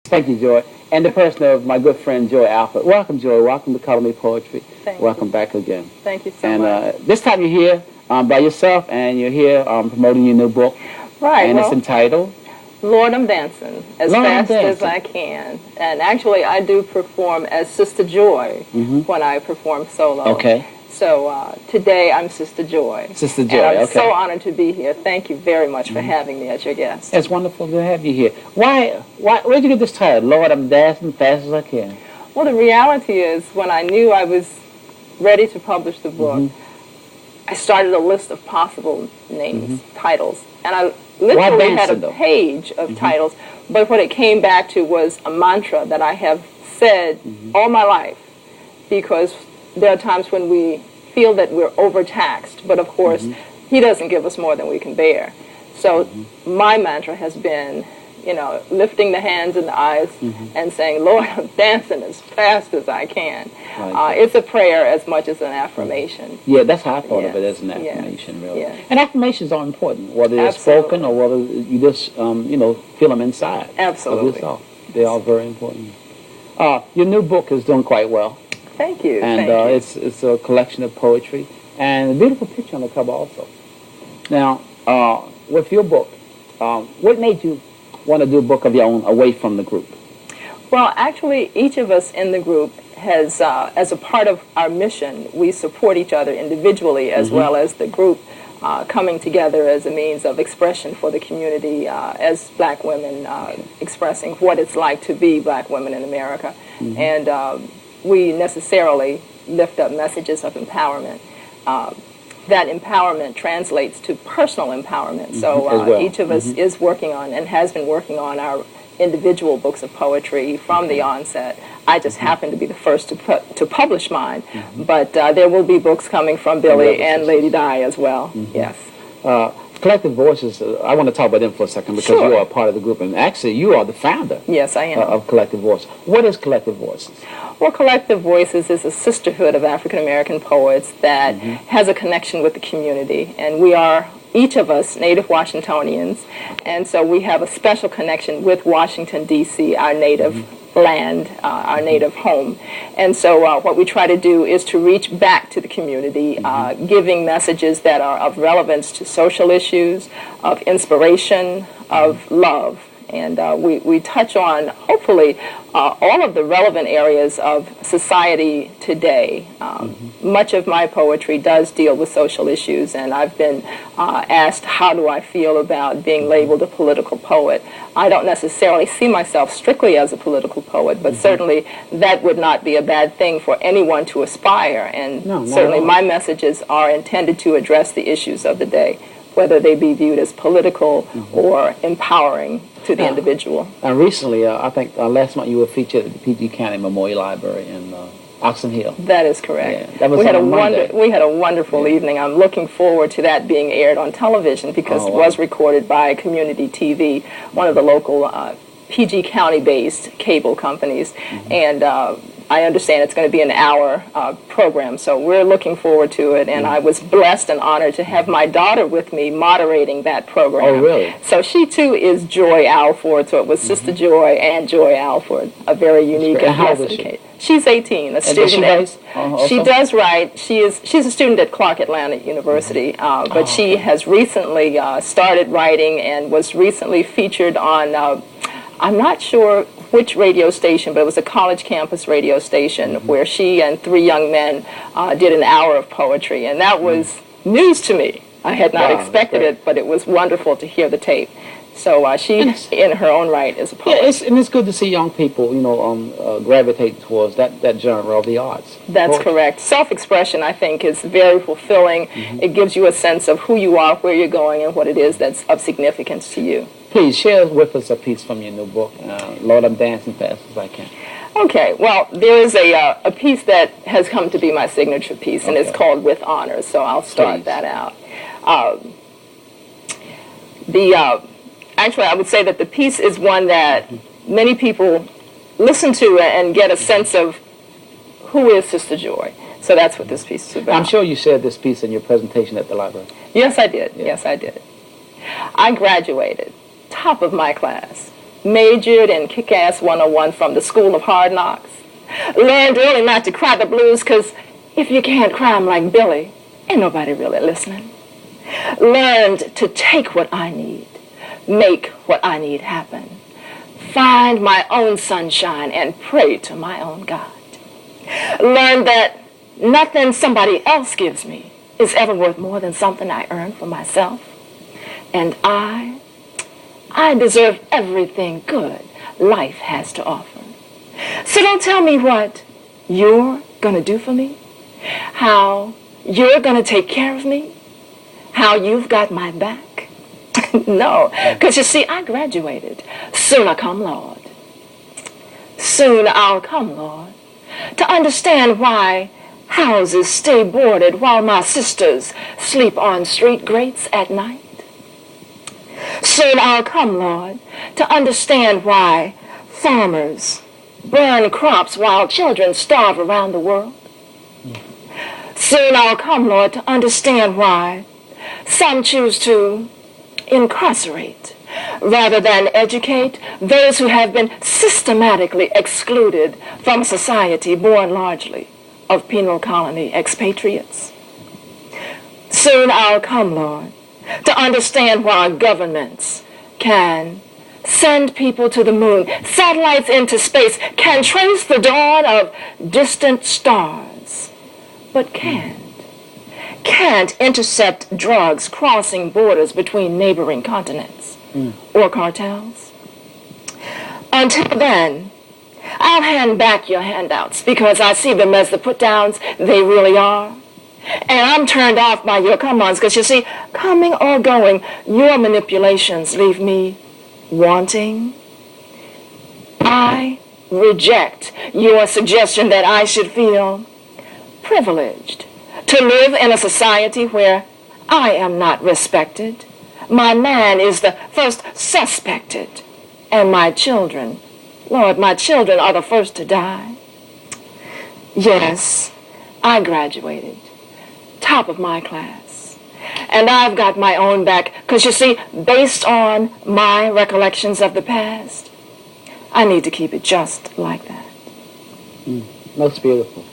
Thank you, Joy. And the person of my good friend, Joy-Alford. Welcome, Joy. Welcome to Color Me Poetry. Welcome back again. Thank you so much. And this time you're here by yourself, and you're here promoting your new book. Right. And it's entitled? Lord, I'm Dancing as fast as I can. And actually, I do perform as Sister Joy when I perform solo. Okay. So today, I'm Sister Joy. Sister Joy, and I'm so honored to be here. Thank you very much for having me as your guest. It's wonderful to have you here. Why where'd you get this title, Lord, I'm Dancing Fast as I Can? Well, the reality is, when I knew I was ready to publish the book, I started a list of possible names, titles, and I literally had a page of titles, but what it came back to was a mantra that I have said all my life, because there are times when we feel that we're overtaxed, but of course, He doesn't give us more than we can bear. So my mantra has been, you know, lifting the hands and the eyes and saying, Lord, I'm dancing as fast as I can. It's a prayer as much as an affirmation. Yeah, that's how I thought of it, as an affirmation, really. Yes. And affirmations are important, whether they're spoken or whether you just, you know, feel them inside. Absolutely. Of yourself. They are very important. Your new book is doing quite well. Thank you. And it's a collection of poetry and a beautiful picture on the cover also. Now, with your book, what made you want to do a book of your own away from the group? Well, actually, each of us in the group has, as a part of our mission, we support each other individually as well as the group coming together as a means of expression for the community as black women, expressing what it's like to be black women in America. And we necessarily lift up messages of empowerment. That empowerment translates to personal empowerment. So each of us is working on and has been working on our individual books of poetry from the onset. I just happen to be the first to publish mine, but there will be books coming from Billy and Lady Di as well. Yes. Collective Voices, I want to talk about them for a second because you are a part of the group, and actually you are the founder. Yes, I am. Of Collective Voices. What is Collective Voices? Well, Collective Voices is a sisterhood of African American poets that has a connection with the community, and we are, each of us, native Washingtonians, and so we have a special connection with Washington, D.C., our native land, our native home. And so what we try to do is to reach back to the community, giving messages that are of relevance to social issues, of inspiration, of love. And we touch on, hopefully, all of the relevant areas of society today. Much of my poetry does deal with social issues, and I've been asked how do I feel about being labeled a political poet. I don't necessarily see myself strictly as a political poet, but certainly that would not be a bad thing for anyone to aspire. And certainly my messages are intended to address the issues of the day, whether they be viewed as political or empowering to the individual. And recently, I think last month you were featured at the PG County Memorial Library in Oxon Hill. That is correct. Yeah, that was we had a wonderful evening. I'm looking forward to that being aired on television because it was recorded by Community TV, one of the local PG County-based cable companies, and I understand it's going to be an hour program, so we're looking forward to it, and I was blessed and honored to have my daughter with me moderating that program. Oh, really? So she, too, is Joy-Alford, so it was Sister Joy and Joy-Alford, a very unique and how old is she? She's 18, a student. She does write. She's a student at Clark Atlanta University, but she has recently started writing and was recently featured on, I'm not sure which radio station, but it was a college campus radio station where she and 3 young men did an hour of poetry, and that was news to me. I had not expected it, but it was wonderful to hear the tape. So she, in her own right, is a poet. Yeah, and it's good to see young people, you know, gravitate towards that genre of the arts. That's correct. Self-expression, I think, is very fulfilling. It gives you a sense of who you are, where you're going, and what it is that's of significance to you. Please share with us a piece from your new book, Lord, I'm Dancing Fast as I Can. Okay, well, there is a piece that has come to be my signature piece, and it's called With Honors, so I'll start that out. Actually, I would say that the piece is one that many people listen to and get a sense of who is Sister Joy. So that's what this piece is about. I'm sure you shared this piece in your presentation at the library. Yes, I did. Yes, I did. I graduated, top of my class, majored in Kick-Ass 101 from the School of Hard Knocks. Learned early not to cry the blues, because if you can't cry 'em like Billy, ain't nobody really listening. Learned to take what I need, make what I need happen, find my own sunshine, and pray to my own God. Learned that nothing somebody else gives me is ever worth more than something I earn for myself. And I deserve everything good life has to offer. So don't tell me what you're going to do for me, how you're going to take care of me, how you've got my back. No, because you see, I graduated summa cum laude. Soon I'll come, Lord, to understand why houses stay boarded while my sisters sleep on street grates at night. Soon I'll come, Lord, to understand why farmers burn crops while children starve around the world. Soon I'll come, Lord, to understand why some choose to incarcerate rather than educate those who have been systematically excluded from a society born largely of penal colony expatriates. Soon I'll come, Lord, to understand why governments can send people to the moon, satellites into space, can trace the dawn of distant stars, but can't intercept drugs crossing borders between neighboring continents or cartels. Until then, I'll hand back your handouts because I see them as the put-downs they really are. And I'm turned off by your come-ons because, you see, coming or going, your manipulations leave me wanting. I reject your suggestion that I should feel privileged to live in a society where I am not respected. My man is the first suspected, and my children, Lord, my children are the first to die. Yes, I graduated, top of my class, and I've got my own back, because you see, based on my recollections of the past, I need to keep it just like that. Most beautiful.